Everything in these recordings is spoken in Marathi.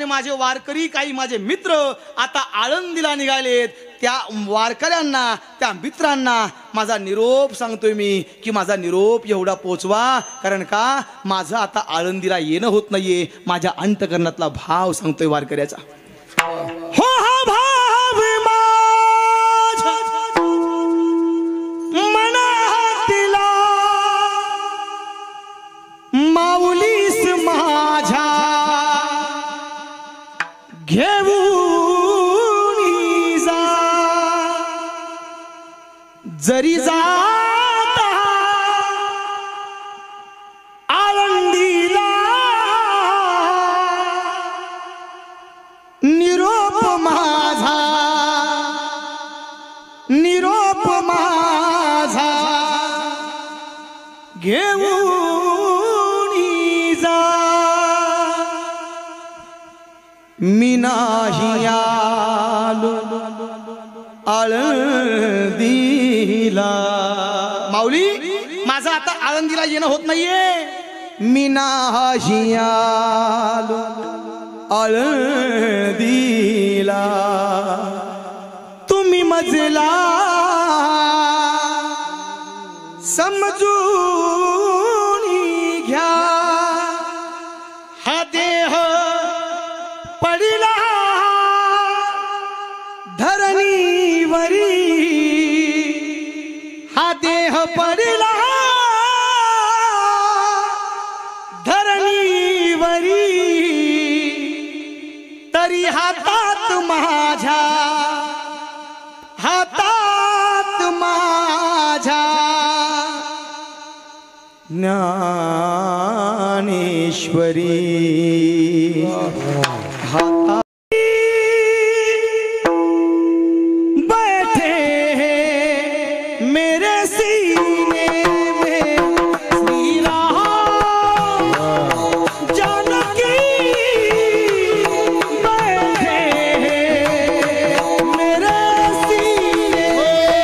माझे वारकरी काही माझे मित्र आता आळंदीला निघालेत. त्या वारकऱ्यांना त्या मित्रांना माझा निरोप सांगतोय मी की माझा निरोप एवढा पोचवा. कारण का माझं आता आळंदीला येणं होत नाहीये. माझ्या अंतकरणातला भाव सांगतोय वारकऱ्याचा. हो हा भाव माझा मनातला माऊलीस माझ्या घेऊन जा. जरी जाता आळंदीला निरोप माझा निरोप माझा घेऊन जा. मी नाही आलो आळंदीला. माऊली माझं आता आळंदीला येणं होत नाहीये. मी नाही आलो आळंदीला. तुम्ही मजला समजून घ्या. हा देह पडिला धरणीवरी. हा देह पडिला धरणीवरी. तरी हातात माझ्या हातात माझ्या ज्ञानेश्वरी. हातात बैठे मेरे सीने में श्री राम जानकी. बैठे मेरे सीने में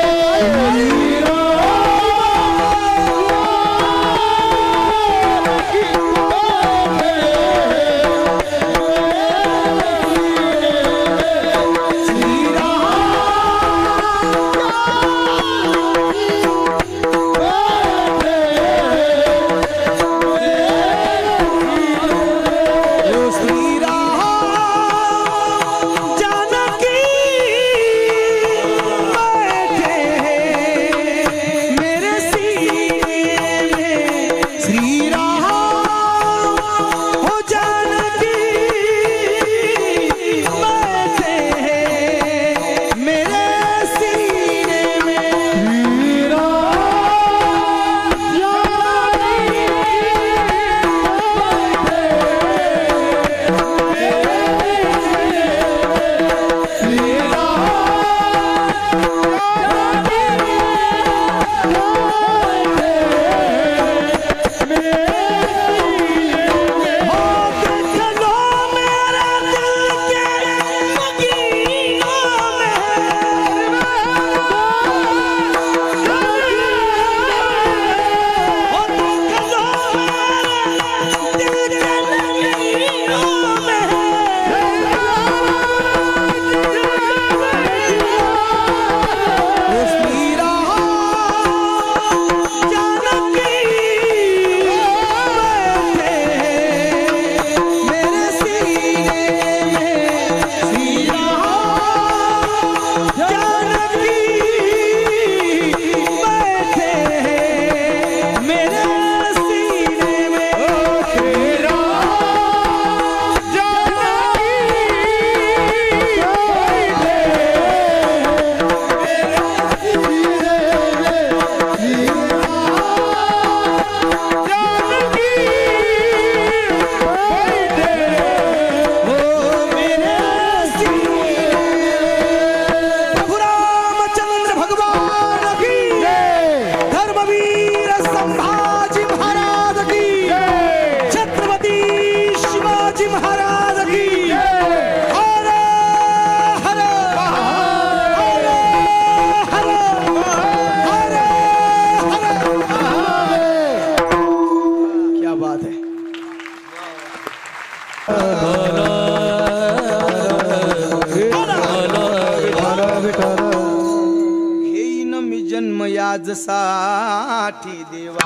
याजसाठी देवा,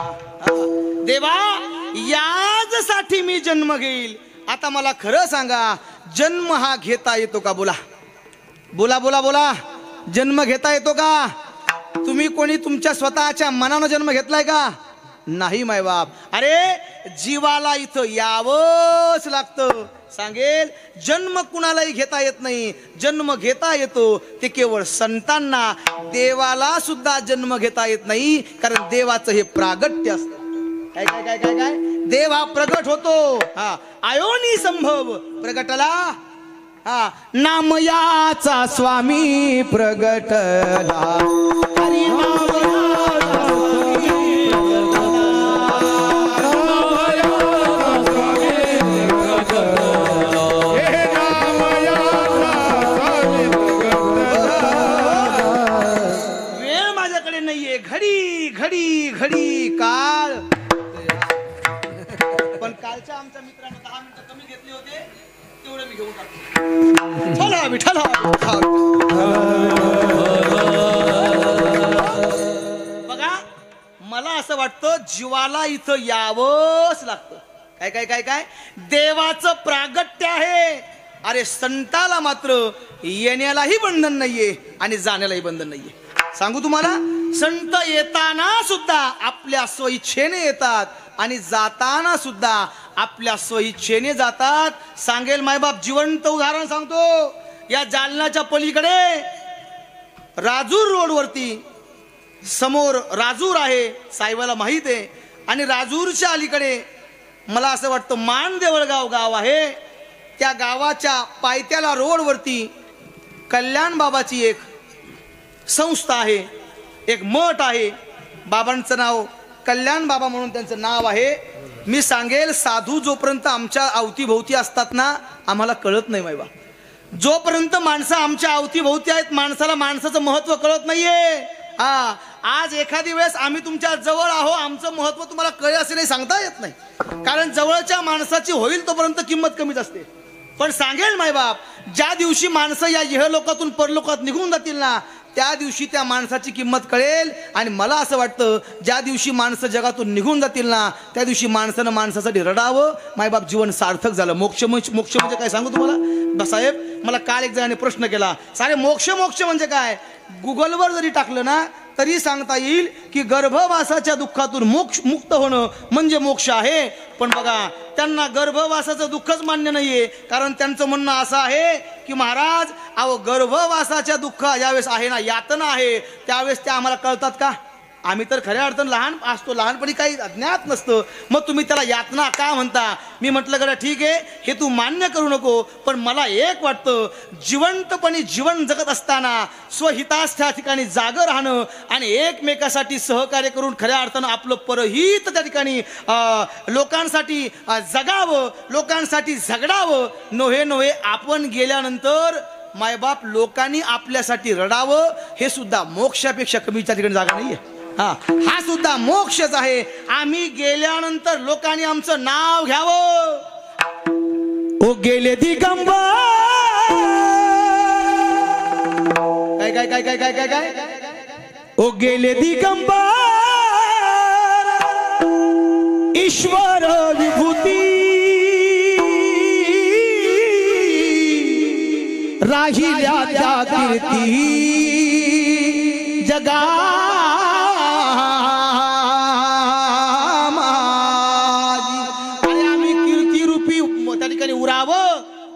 देवा याजसाठी मी जन्म घेईल. आता मला खरं सांगा, जन्म हा घेता येतो का? बोला बोला बोला बोला. जन्म घेता येतो का? तुम्ही कोणी तुमच्या स्वतःच्या मनानं जन्म घेतलाय का? नाही मायबाप. अरे जीवाला इथं यावंच लागतं. सांगेल जन्म कुणालाही घेता येत नाही, जन्म घेता येतो ते केवळ संतांना. देवाला सुद्धा जन्म घेता येत नाही, कारण देवाचं हे प्रागट्य असतं. काय काय काय काय काय देव हा प्रगट होतो. हा आयोनी संभव प्रगटला. हा नामयाचा स्वामी प्रगटला. हरी नाम घडी घडी काळ. पण कालच्या आमच्या मित्रांनी 10 मिनिटं कमी घेतले होते, तेवढे मी घेऊन टाकतो. चला विठ्ठला. बघा मला असं वाटतं जीवाला इथं यावंच लागतं. काय काय काय काय देवाचं प्रागट्य आहे. अरे संताला मात्र येण्यालाही बंधन नाहीये आणि जाण्यालाही बंधन नाहीये. सांगू तुम्हाला, संत येताना सुद्धा आपल्या स्वइच्छेने येतात आणि जाताना सुद्धा आपल्या स्वइच्छेने जातात. सांगेल मायबाप जिवंत उदाहरण सांगतो. या जालन्याच्या पलीकडे राजूर रोडवरती समोर राजूर आहे, साहेबाला माहित आहे. आणि राजूरच्या अलीकडे मला असं वाटतं मानदेवळगाव गाव आहे. त्या गावाच्या पायथ्याला रोडवरती कल्याण बाबाची एक संस्था आहे, एक मठ आहे. बाबांचं नाव कल्याण बाबा म्हणून त्यांचं नाव आहे. मी सांगेल साधू जोपर्यंत आमच्या अवतीभोवती असतात ना, आम्हाला कळत नाही मायबा. जोपर्यंत माणसं आमच्या अवतीभोवती आहेत, माणसाला माणसाचं महत्व कळत नाहीये. आज एखादी वेळेस आम्ही तुमच्या जवळ आहो, आमचं महत्व तुम्हाला कळेल असे नाही सांगता येत नाही, कारण जवळच्या माणसाची होईल तोपर्यंत किंमत कमीच असते. पण सांगेल मायबाप, ज्या दिवशी माणसं या इहलोकातून परलोकात निघून जातील ना, त्या दिवशी त्या माणसाची किंमत कळेल. आणि मला असं वाटतं ज्या दिवशी माणसं जगातून निघून जातील ना, त्या दिवशी माणसानं माणसासाठी रडावं. मायबाप जीवन सार्थक झालं. मोक्ष म्हणजे काय सांगू तुम्हाला साहेब. मला काल एक जणांनी प्रश्न केला, सारे मोक्ष म्हणजे काय? गुगलवर जरी टाकलं ना तरी सांगता येईल की गर्भवासाच्या दुःखातून मुक्त होणं म्हणजे मोक्ष आहे. पण बघा त्यांना गर्भवासाचं दुःखच मान्य नाहीये, कारण त्यांचं म्हणणं असं आहे की महाराज अहो गर्भवासाच्या दुःख ज्यावेळेस आहे ना, यातना आहे, त्यावेळेस त्या आम्हाला कळतात का? आम्ही तर खऱ्या अर्थानं लहान असतो, लहानपणी काही अज्ञात नसतं, मग तुम्ही त्याला यातना का म्हणता? मी म्हटलं गड्या ठीक आहे, हे तू मान्य करू नको, पण मला एक वाटतं जिवंतपणी जीवन जगत असताना स्वहितास त्या ठिकाणी जागं राहणं आणि एकमेकासाठी सहकार्य करून खऱ्या अर्थानं आपलं परहित त्या ठिकाणी लोकांसाठी जगावं, लोकांसाठी झगडावं. नव्हे आपण गेल्यानंतर मायबाप लोकांनी आपल्यासाठी रडावं, हे सुद्धा मोक्षापेक्षा कमी त्या ठिकाणी जागा नाहीये. हा सुद्धा मोक्षच आहे. आम्ही गेल्यानंतर लोकांनी आमचं नाव घ्यावं. ओ गेले दिगंबर. काय काय काय काय काय काय काय ओ गेले दिगंबर ईश्वर विभूती राहिल्या त्या कीर्ती जगा.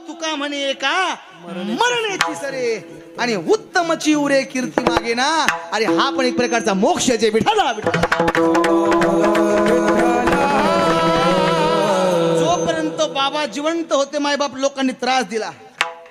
तुका म्हणे का मरण्याची सरे आणि उत्तमची उरे कीर्ती मागे ना. अरे हा पण एक प्रकारचा मोक्ष जे विठ्ठला. जोपर्यंत बाबा जिवंत होते मायबाप लोकांनी त्रास दिला.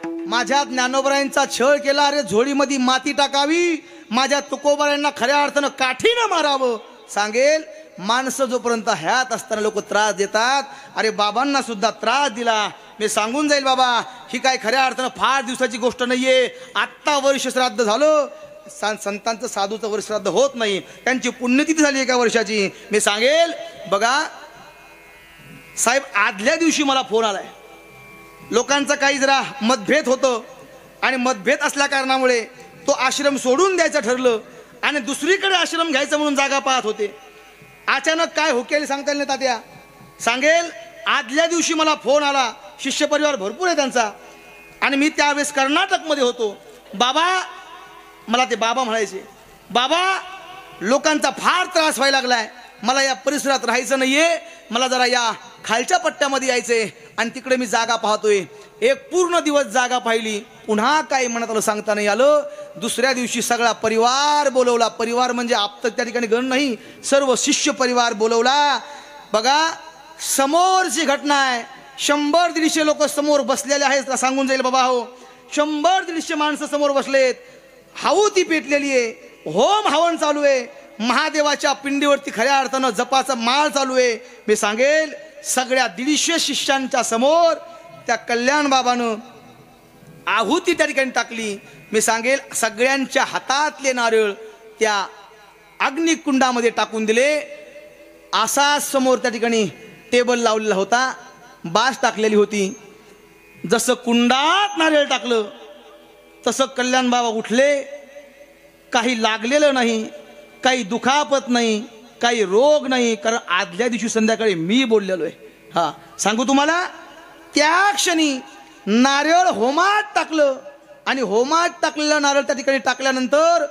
माझ्या ज्ञानोबरायांचा छळ केला. अरे झोळीमध्ये माती टाकावी, माझ्या तुकोबारांना खऱ्या अर्थानं काठीनं मारावं. सांगेल माणसं जोपर्यंत हयात असताना लोक त्रास देतात. अरे बाबांना सुद्धा त्रास दिला. मी सांगून जाईल बाबा, ही काय खऱ्या अर्थानं फार दिवसाची गोष्ट नाहीये. आत्ता वर्ष श्राद्ध झालं. संतांचं साधूचं वर्ष श्राद्ध होत नाही, त्यांची पुण्यतिथी झाली एका वर्षाची. मी सांगेल बघा साहेब, आदल्या दिवशी मला फोन आलाय. लोकांचं काही जरा मतभेद होतं आणि मतभेद असल्या कारणामुळे तो आश्रम सोडून द्यायचं ठरलं. आणि दुसरीकडे आश्रम घ्यायचं म्हणून जागा पाहत होते. अचानक काय होकेल सांगता येईल नाही तात्या. सांगेल आदल्या दिवशी मला फोन आला, शिष्य परिवार भरपूर आहे त्यांचा, आणि मी त्यावेळेस कर्नाटकमध्ये होतो. बाबा, मला ते बाबा म्हणायचे, बाबा लोकांचा फार त्रास व्हायला लागलाय, मला या परिसरात राहायचं नाहीये, मला जरा या खालच्या पट्ट्यामध्ये यायचंय. आणि तिकडे मी जागा पाहतोय. एक पूर्ण दिवस जागा पाहिली, पुन्हा काही म्हणत आलं सांगता नाही आलं. दुसऱ्या दिवशी सगळा परिवार बोलवला. परिवार म्हणजे आप्त त्या ठिकाणी गण नाही, सर्व शिष्य परिवार बोलवला. बघा समोरची घटना आहे. 100-150 लोक समोर बसलेले आहेत. सांगून जाईल बाबा, हो 100-150 माणसं समोर बसलेत. हाऊती पेटलेली आहे, होम हवन चालू आहे, महादेवाच्या पिंडीवरती खऱ्या अर्थानं जपाचा माळ चालू आहे. मी सांगेल सगळ्या 150 शिष्यांच्या समोर त्या कल्याण बाबानं आहुती त्या ठिकाणी टाकली. मी सांगेल सगळ्यांच्या हातातले नारळ त्या अग्निकुंडामध्ये टाकून दिले. असा समोर त्या ठिकाणी टेबल लावलेला होता, बास टाकलेली होती. जसं कुंडात नारळ टाकलं तसं कल्याण बाबा उठले. काही लागलेलं नाही, काही दुखापत नाही, काही रोग नाही, कारण आदल्या दिवशी संध्याकाळी मी बोललेलो आहे. हा सांगू तुम्हाला, त्या क्षणी नारळ होमात टाकलं आणि होमात टाकलेलं नारळ त्या ठिकाणी टाकल्यानंतर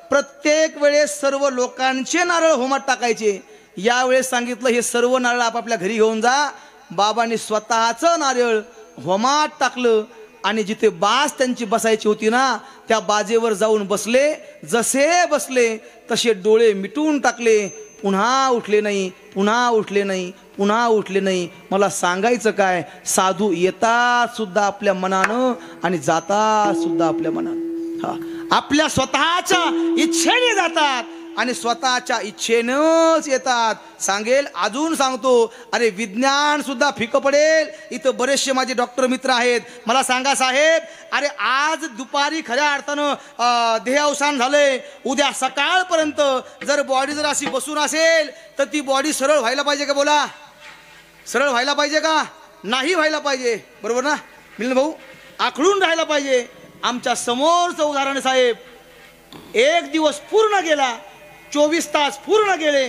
प्रत्येक वेळेस सर्व लोकांचे नारळ होमात टाकायचे. यावेळेस सांगितलं हे सर्व नारळ आपापल्या घरी घेऊन जा. बाबांनी स्वतःचं नारळ होमात टाकलं आणि जिथे बाज त्यांची बसायची होती ना, त्या बाजेवर जाऊन बसले. जसे बसले तसे डोळे मिटून टाकले. पुन्हा उठले नाही, पुन्हा उठले नाही, पुन्हा उठले नाही. मला सांगायचं काय, साधू येतात सुद्धा आपल्या मनानं आणि जातात सुद्धा आपल्या मनानं. हा, आपल्या स्वतःच्या इच्छेने जातात आणि स्वतःच्या इच्छेनंच येतात. सांगेल अजून सांगतो, अरे विज्ञान सुद्धा फिकं पडेल. इथं बरेचसे माझे डॉक्टर मित्र आहेत. मला सांगा साहेब, अरे आज दुपारी खऱ्या अर्थानं देहावसान झालंय, उद्या सकाळपर्यंत जर बॉडी जर अशी बसून असेल तर ती बॉडी सरळ व्हायला पाहिजे का? बोला, सरळ व्हायला पाहिजे का? नाही व्हायला पाहिजे, बरोबर ना मिलन भाऊ? आखडून राहायला पाहिजे. आमच्या समोरचं उदाहरण साहेब, एक दिवस पूर्ण गेला, 24 तास पूर्ण गेले,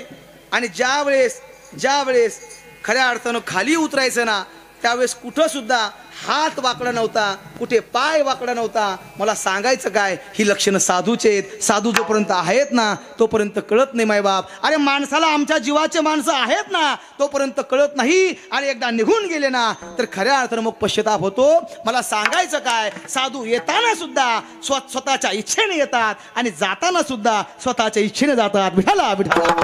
आणि ज्या वेळेस खऱ्या अर्थानं खाली उतरायचं ना, त्यावेळेस कुठं सुद्धा हात वाकडा नव्हता, कुठे पाय वाकडा नव्हता. मला सांगायचं काय, ही लक्षणं साधूचे आहेत. साधू जोपर्यंत आहेत ना तोपर्यंत कळत नाही मायबाप. अरे माणसाला आमच्या जीवाचे माणसं आहेत ना तोपर्यंत कळत नाही, आणि एकदा निघून गेले ना तर खऱ्या अर्थानं मग पश्चाताप होतो. मला सांगायचं काय, साधू येताना सुद्धा स्वतःच्या इच्छेने येतात आणि जाताना सुद्धा स्वतःच्या इच्छेने जातात. विठाला विठाला.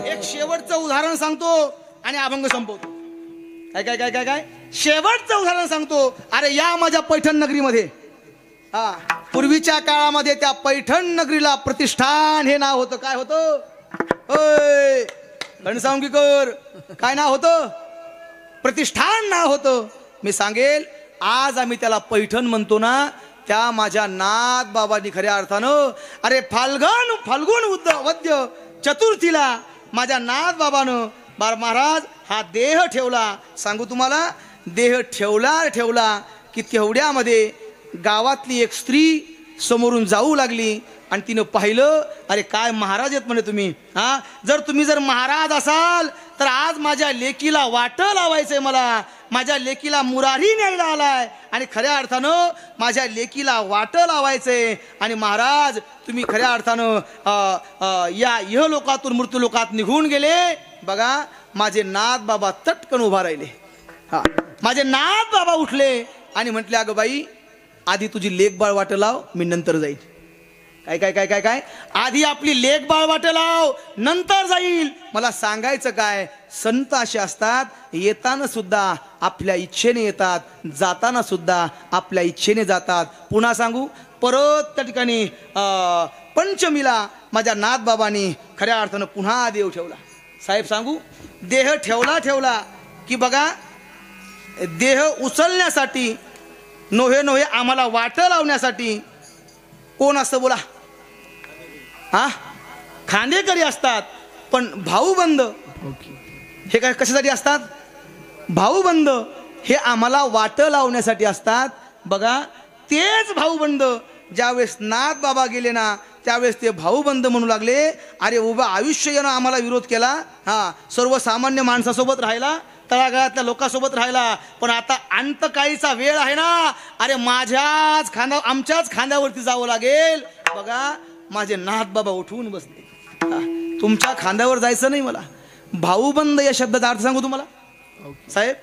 एक शेवटचं उदाहरण सांगतो आणि अभंग संपवतो. काय काय काय काय काय शेवटचं उदाहरण सांगतो. अरे या माझ्या पैठण नगरीमध्ये, हा पूर्वीच्या काळामध्ये त्या पैठण नगरीला प्रतिष्ठान हे नाव होतं. काय होतं? होय घनसावंगीकर, काय नाव होतं? प्रतिष्ठान नाव होतं. मी सांगेल आज आम्ही त्याला पैठण म्हणतो ना, त्या माझ्या नाथ बाबांनी खऱ्या अर्थानं, अरे फाल्गुन वद्य चतुर्थीला माझ्या नाथ बाबानं महाराज हा देह ठेवला. सांगू तुम्हाला, देह ठेवला की तेवढ्यामध्ये गावातली एक स्त्री समोरून जाऊ लागली आणि तिनं पाहिलं, अरे काय महाराज आहेत म्हणे तुम्ही. हा, तुम्ही जर महाराज असाल तर आज माझ्या लेकीला वाटं लावायचंय, मला माझ्या लेकीला मुरारी न्यायला आलाय आणि खऱ्या अर्थानं माझ्या लेकीला वाटं लावायचंय. आणि महाराज तुम्ही खऱ्या अर्थानं या इहलोकातून मृत्यूलोकात निघून गेले. बघा माझे नाथ बाबा तटकन उभा राहिले. हा, माझे नाथ बाबा उठले आणि म्हटले, अगं बाई आधी तुझी लेक बाळ वाटं लाव, मी नंतर जाईल. काय काय काय काय काय आधी आपली लेक बाळ वाटं लाव, नंतर जाईल. मला सांगायचं काय, संत असे असतात, येताना सुद्धा आपल्या इच्छेने येतात, जाताना सुद्धा आपल्या इच्छेने जातात. पुन्हा सांगू, परत त्या ठिकाणी पंचमीला माझ्या नाथ बाबांनी खऱ्या अर्थानं पुन्हा देव ठेवला. साहेब सांगू, देह ठेवला की बघा, देह उचलण्यासाठी नोहे आम्हाला वाटं लावण्यासाठी कोण असतं बोला? हा, खांदेकरी असतात. पण भाऊबंद हे काय कशासाठी असतात? भाऊबंद हे आम्हाला वाटं लावण्यासाठी असतात. बघा तेच भाऊबंद ज्यावेळेस नाथ बाबा गेले ना त्यावेळेस ते भाऊबंद म्हणू लागले, अरे उभं आयुष्य यानं आम्हाला विरोध केला, हा सर्वसामान्य माणसासोबत राहिला, तळागाळातल्या लोकांसोबत राहिला, पण आता अंतकाळीचा वेळ आहे ना, अरे माझ्याच आमच्याच खांद्यावरती जावं लागेल. बघा माझे नाथ बाबा उठवून बसले. तुमच्या खांद्यावर जायचं नाही मला. भाऊबंद या शब्दाचा अर्थ सांगू तुम्हाला साहेब.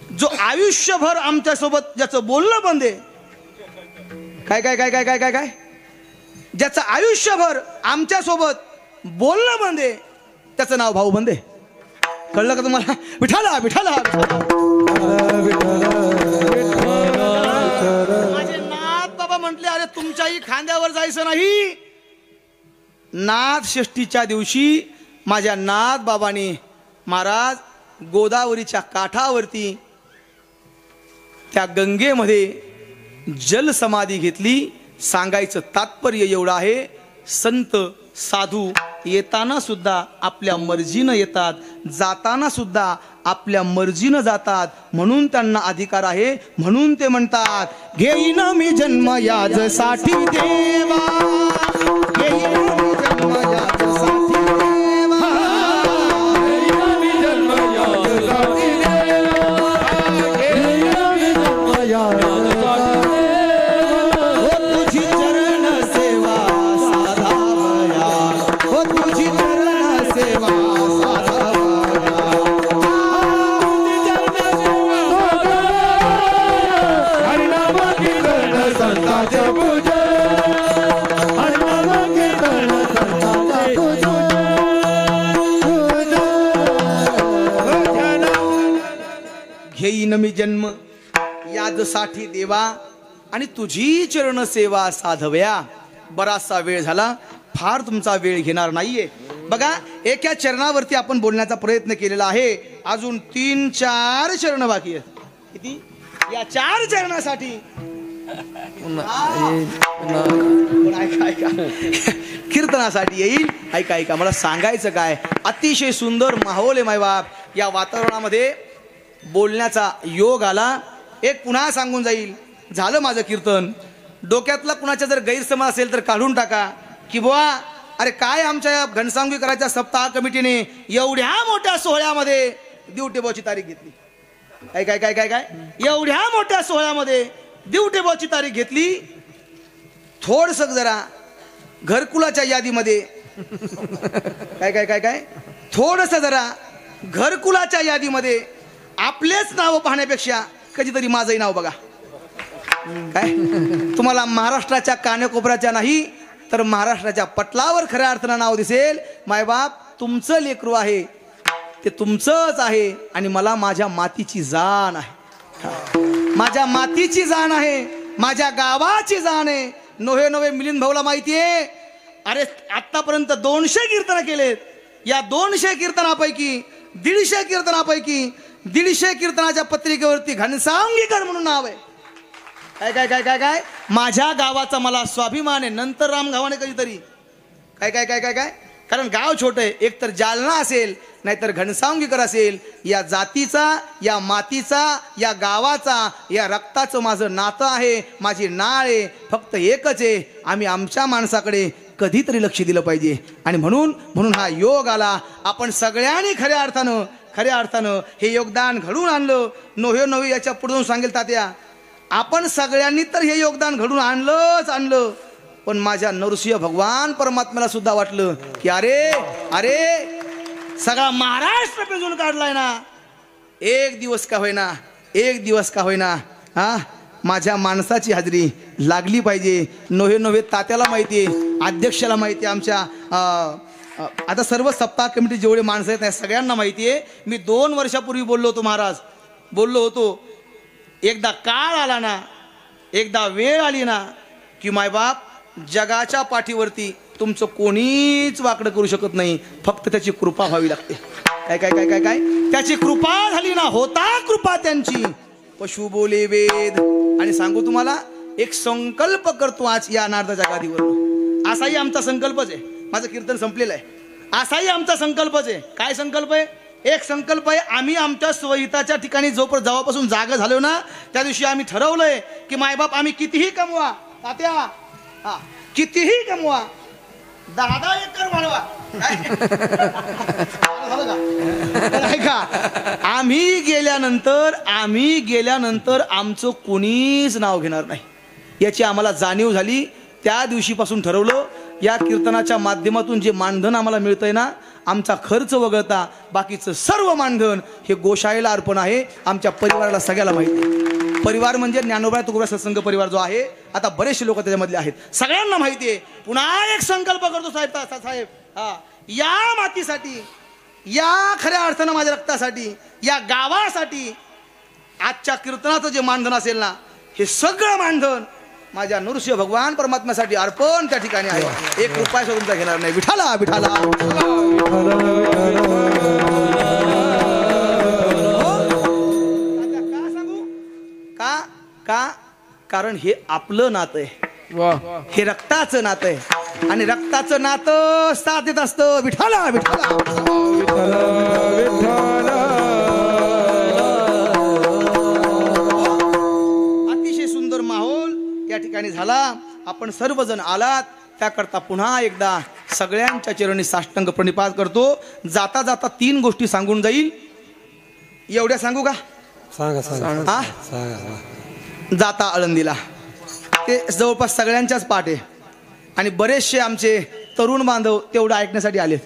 जो आयुष्यभर आमच्या सोबत ज्याचं बोलणं बंद आहे, काय काय काय काय काय काय काय ज्याचं आयुष्यभर आमच्या सोबत बोलणं बंद आहे त्याचं नाव भाऊबंद आहे. कळलं का तुम्हाला? विठाला विठाला माझे नाथ बाबा म्हटले, अरे तुमच्याही खांद्यावर जायचं नाही. नाथ षष्टीच्या दिवशी माझ्या नाथ बाबांनी महाराज गोदावरीच्या काठावरती त्या गंगेमध्ये जल समाधी घेतली. सांगायचं तात्पर्य एवढं आहे, संत साधू येताना सुद्धा आपल्या मर्जीनं येतात, जाताना सुद्धा आपल्या मर्जीनं जातात, म्हणून त्यांना अधिकार आहे. म्हणून ते म्हणतात, घेईन मी जन्म याजसाठी देवा, घेईन मी जन्म याजसाठी देवा, घेईन मी जन्म याजसाठी देवा, घेईन मी जन्म याजसाठी देवा. हो तुझी चरण सेवा साधावया, हो तुझी चरण सेवा साधावया, हरिनाम कीर्तन संतांचे पूजन, हरिनाम कीर्तन संतांचे पूजन. घेईन मी जन्म याजसाठी देवा आणि तुझी चरण सेवा साधव्या. बराचसा वेळ झाला, फार तुमचा वेळ घेणार नाहीये. बघा एका चरणावरती आपण बोलण्याचा प्रयत्न केलेला आहे. अजून 3-4 चरण बाकी आहेत. किती? या 4 चरणासाठी कीर्तनासाठी येईल. ऐका ऐका, मला सांगायचं काय, अतिशय सुंदर माहोल आहे मायबाप. या वातावरणामध्ये बोलण्याचा योग आला. एक पुन्हा सांगून जाईल, झालं माझं कीर्तन. डोक्यातला कुणाच्या जर गैरसमज असेल तर काढून टाका, की बुवा अरे काय आमच्या घनसांगी करायच्या सप्ताह कमिटीने एवढ्या मोठ्या सोहळ्यामध्ये दिवटेबोची तारीख घेतली. काय काय काय काय काय एवढ्या मोठ्या सोहळ्यामध्ये दिवटेबोची तारीख घेतली. थोडस जरा घरकुलाच्या यादीमध्ये काय काय काय काय थोडस जरा घरकुलाच्या यादीमध्ये आपलेच नाव पाहण्यापेक्षा कधीतरी माझंही नाव बघा. काय तुम्हाला महाराष्ट्राच्या कानेकोपऱ्याच्या नाही तर महाराष्ट्राच्या पटलावर खऱ्या अर्थानं नाव दिसेल. मायबाप तुमचं लेकरू आहे, ते तुमचंच आहे आणि मला माझ्या मातीची जाण आहे, माझ्या मातीची जाण आहे, माझ्या गावाची जाण आहे. नोहे मिलिंद भाऊला माहिती आहे, अरे आतापर्यंत 200 कीर्तन केलेत. या 200 कीर्तनापैकी 150 कीर्तनापैकी 150 कीर्तनाच्या पत्रिकेवरती घनसावंगीकर म्हणून नाव आहे. काय काय काय काय काय माझ्या गावाचा मला स्वाभिमान आहे. नंतर राम गावाने कधीतरी काय काय काय काय काय कारण गाव छोटं आहे. एक तर जालना असेल नाहीतर घनसावंगीकर असेल. या जातीचा, या मातीचा, या गावाचा, या रक्ताचं माझं नातं आहे, माझी नाळ आहे. फक्त एकच आहे, आम्ही आमच्या माणसाकडे कधीतरी लक्ष दिलं पाहिजे. आणि म्हणून हा योग आला. आपण सगळ्यांनी खऱ्या अर्थानं हे योगदान घडून आणलं. नोहे याच्या पुढून सांगेल तात्या, आपण सगळ्यांनी तर हे योगदान घडून आणलं. पण माझ्या नरसिंह भगवान परमात्म्याला सुद्धा वाटलं की अरे सगळा महाराष्ट्र पिंजून काढलाय ना. एक दिवस का होईना हा माझ्या माणसाची हाजरी लागली पाहिजे. नोहे तात्याला माहिती आहे, अध्यक्षाला माहिती आहे, आमच्या आता सर्व सप्ताह कमिटी जेवढे माणसं आहेत सगळ्यांना माहिती आहे. मी 2 वर्षापूर्वी बोललो होतो महाराज, बोललो होतो. एकदा काळ आला ना, एकदा वेळ आली ना की मायबाप जगाच्या पाठीवरती तुमचं कोणीच वाकडं करू शकत नाही. फक्त त्याची कृपा व्हावी लागते. काय काय काय काय काय त्याची कृपा झाली ना, होता कृपा त्यांची. पशु बोले वेद. आणि सांगू तुम्हाला, एक संकल्प करतो आज या नारदाच्या गादीवर. असाही आमचा संकल्पच आहे. माझं कीर्तन संपलेलं आहे. असाही आमचा संकल्पच आहे. काय संकल्प आहे? एक संकल्प आहे, आम्ही आमच्या स्वहिताच्या ठिकाणी जेव्हापासून जागा झालो ना त्या दिवशी आम्ही ठरवलंय की मायबाप आम्ही कितीही कमवा तात्या, हा कितीही कमवा 10 एकर वाढवा का आम्ही गेल्यानंतर आमचं कोणीच नाव घेणार नाही याची आम्हाला जाणीव झाली. त्या दिवशीपासून ठरवलं या कीर्तनाच्या माध्यमातून जे मानधन आम्हाला मिळतंय ना आमचा खर्च वगळता बाकीचं सर्व मानधन हे गोशाळेला अर्पण आहे. आमच्या परिवाराला सगळ्याला माहिती आहे. परिवार म्हणजे ज्ञानोबा तुकोबा सत्संग परिवार जो आहे, आता बरेचसे लोक त्याच्यामधले आहेत, सगळ्यांना माहिती आहे. पुन्हा एक संकल्प करतो साहेब, हा या मातीसाठी, या खऱ्या अर्थानं माझ्या रक्तासाठी, या गावासाठी आजच्या कीर्तनाचं जे मानधन असेल ना हे सगळं मानधन माझ्या नृसिंह भगवान परमात्म्यासाठी अर्पण त्या ठिकाणी आहे. 1 रुपया तुमचा घेणार नाही. विठाला विठाला का सांगू का कारण हे आपलं नातं आहे, हे रक्ताचं नातं आहे आणि रक्ताचं नातं साथ देत असतं. विठाला विठाला अतिशय सुंदर माहोल या ठिकाणी झाला. आपण सर्वजण आलात त्याकरता पुन्हा एकदा सगळ्यांच्या चरणी साष्टांग प्रणिपात करतो. जाता जाता 3 गोष्टी सांगून जाईल. एवढ्या सांगू का? सांगा. जाता आळंदीला ते जवळपास सगळ्यांच्याच पाठ आहे आणि बरेचसे आमचे तरुण बांधव तेवढं ऐकण्यासाठी आलेत.